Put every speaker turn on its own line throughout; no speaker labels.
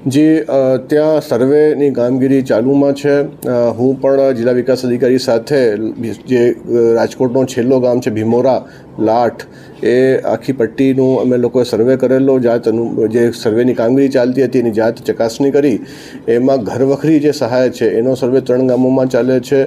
જે ત્યાં સર્વેની કામગીરી ચાલુમાં છે. હું પણ જિલ્લા વિકાસ અધિકારી સાથે જે રાજકોટનો છેલ્લો ગામ છે ભીમોરા લાઠ, એ આખી પટ્ટીનું અમે લોકોએ સર્વે કરેલો. જે સર્વેની કામગીરી ચાલતી હતી એની જાત ચકાસણી કરી. એમાં ઘરવખરી જે સહાય છે એનો સર્વે 3 ગામોમાં ચાલે છે.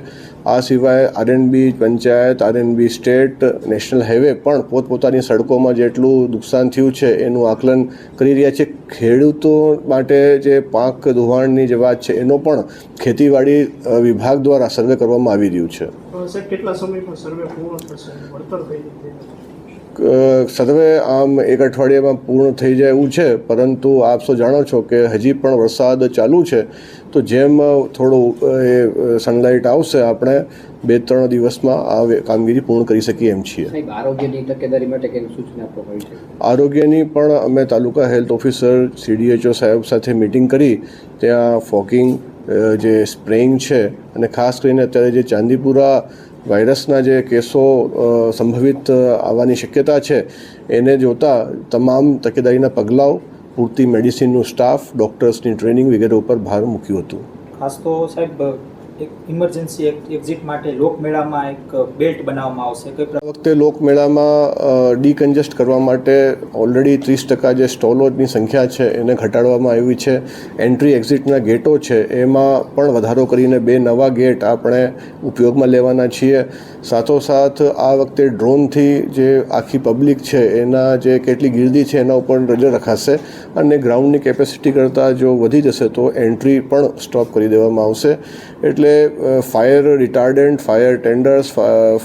આ સિવાય RNB panchayat, RNB state, national highway પણ પોતપોતાની સડકોમાં જેટલું નુકસાન થયું છે એનું આકલન કરી રહ્યા છે. ખેડૂતો માટે જે પાક ધોવાણની જે વાત છે એનો પણ ખેતીવાડી વિભાગ દ્વારા સર્વે કરવામાં આવી રહ્યું છે.
કેટલા સમયમાં સર્વે પૂર્ણ થશે? વળતર થઈ જશે?
સર્વે આમ 1 અઠવાડિયામાં પૂર્ણ થઈ જાય એવું છે, પરંતુ આપ સૌ જાણો છો કે હજી પણ વરસાદ ચાલુ છે. તો જેમ થોડું એ સનલાઇટ આવશે આપણે 2-3 દિવસમાં આ કામગીરી પૂર્ણ કરી શકીએ એમ છીએ.
આરોગ્યની તકેદારી માટે કઈ સૂચના આપવામાં આવી છે?
આરોગ્યની પણ અમે તાલુકા હેલ્થ ઓફિસર CDHO સાહેબ સાથે મિટિંગ કરી. ત્યાં ફોગિંગ, જે સ્પ્રેઇંગ છે, અને ખાસ કરીને અત્યારે જે ચાંદીપુરા વાયરસના જે કેસો સંભવિત આવવાની શક્યતા છે એને જોતા તમામ તકેદારીના પગલાઓ, પૂરતી મેડિસિનનું સ્ટાફ, ડૉક્ટર્સની ટ્રેનિંગ વગેરે ઉપર ભાર મૂક્યું હતું.
ખાસ તો સાહેબ એક ઇમરજન્સી એક્ઝિટ માટે લોકમેળામાં એક બેલ્ટ બનાવવામાં આવશે.
આ વખતે લોકમેળામાં ડીકન્જેસ્ટ કરવા માટે ઓલરેડી 30% જે સ્ટોલોની સંખ્યા છે એને ઘટાડવામાં આવી છે. એન્ટ્રી એક્ઝિટના ગેટો છે એમાં પણ વધારો કરીને 2 નવા ગેટ આપણે ઉપયોગમાં લેવાના છીએ. સાથોસાથ આ વખતે ડ્રોનથી જે આખી પબ્લિક છે એના જે કેટલી ગીર્દી છે એના ઉપર નજર રખાશે, અને ગ્રાઉન્ડની કેપેસિટી કરતાં જો વધી જશે તો એન્ટ્રી પણ સ્ટોપ કરી દેવામાં આવશે. એટલે ફાયર રિટાર્ડન્ટ, ફાયર ટેન્ડર્સ,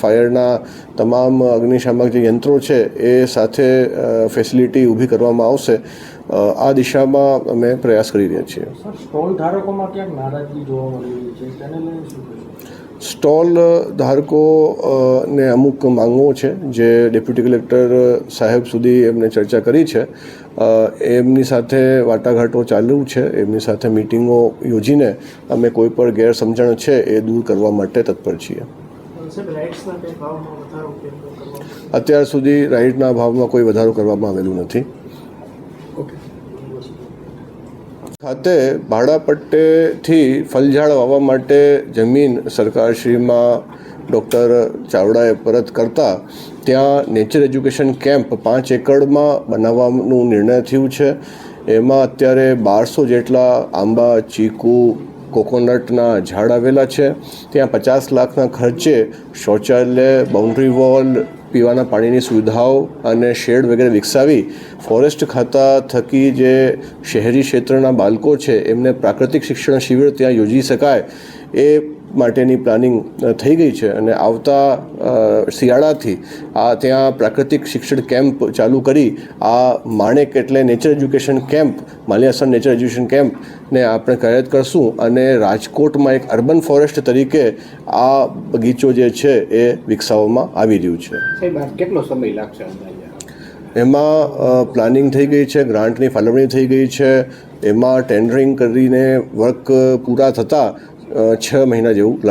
ફાયરના તમામ અગ્નિશામક જે યંત્રો છે એ સાથે ફેસિલિટી ઊભી કરવામાં આવશે. આ દિશામાં અમે પ્રયાસ કરી રહ્યા છીએ.
સ્ટોલ ધારકોમાં ક્યાંક નારાજગી જોવા મળી રહી છે, તેને લઈને શું કહેશો?
સ્ટોલ ધારકોને અમુક માંગો છે જે ડેપ્યુટી કલેક્ટર સાહેબ સુધી એમને ચર્ચા કરી છે. એમની સાથે વાટાઘાટો ચાલુ છે. એમની સાથે મિટિંગો યોજીને અમે કોઈ પણ ગેરસમજણ છે એ દૂર કરવા માટે તત્પર છીએ. અત્યાર સુધી રાઈડના ભાવમાં કોઈ વધારો કરવામાં આવેલું નથી. ખાતે ભાડાપટ્ટેથી ફલઝાડ વાવવા માટે જમીન સરકારશ્રીમાં ડૉક્ટર ચાવડાએ પરત કરતા ત્યાં નેચર એજ્યુકેશન કેમ્પ 5 એકડમાં બનાવવાનું નિર્ણય થયું છે. એમાં અત્યારે 1200 જેટલા આંબા, ચીકુ, કોકોનટના ઝાડ આવેલા છે. ત્યાં 50 લાખના ખર્ચે શૌચાલય, બાઉન્ડ્રી વોલ, પીવાના પાણીની સુવિધાઓ અને શેડ વગેરે વિકસાવી ફોરેસ્ટ ખાતા થકી જે શહેરી ક્ષેત્રના બાળકો છે એમને પ્રાકૃતિક શિક્ષણ શિબિર ત્યાં યોજી શકાય એ માટેની પ્લાનિંગ થઈ ગઈ છે. અને આવતા શિયાળાથી ત્યાં પ્રાકૃતિક શિક્ષણ કેમ્પ ચાલુ કરી આ માણેક એટલે nature education camp, Maliyasan nature education કેમ્પને આપણે કાર્યરત કરશું. અને રાજકોટમાં એક અર્બન ફોરેસ્ટ તરીકે આ બગીચો જે છે એ વિકસાવવામાં આવી રહ્યું છે.
સાહેબ, કેટલો સમય લાગશે?
એમાં પ્લાનિંગ થઈ ગઈ છે, ગ્રાન્ટની ફાળવણી થઈ ગઈ છે. એમાં ટેન્ડરિંગ કરીને વર્ક પૂરા થતાં 6 મહિના જેવું લાગે.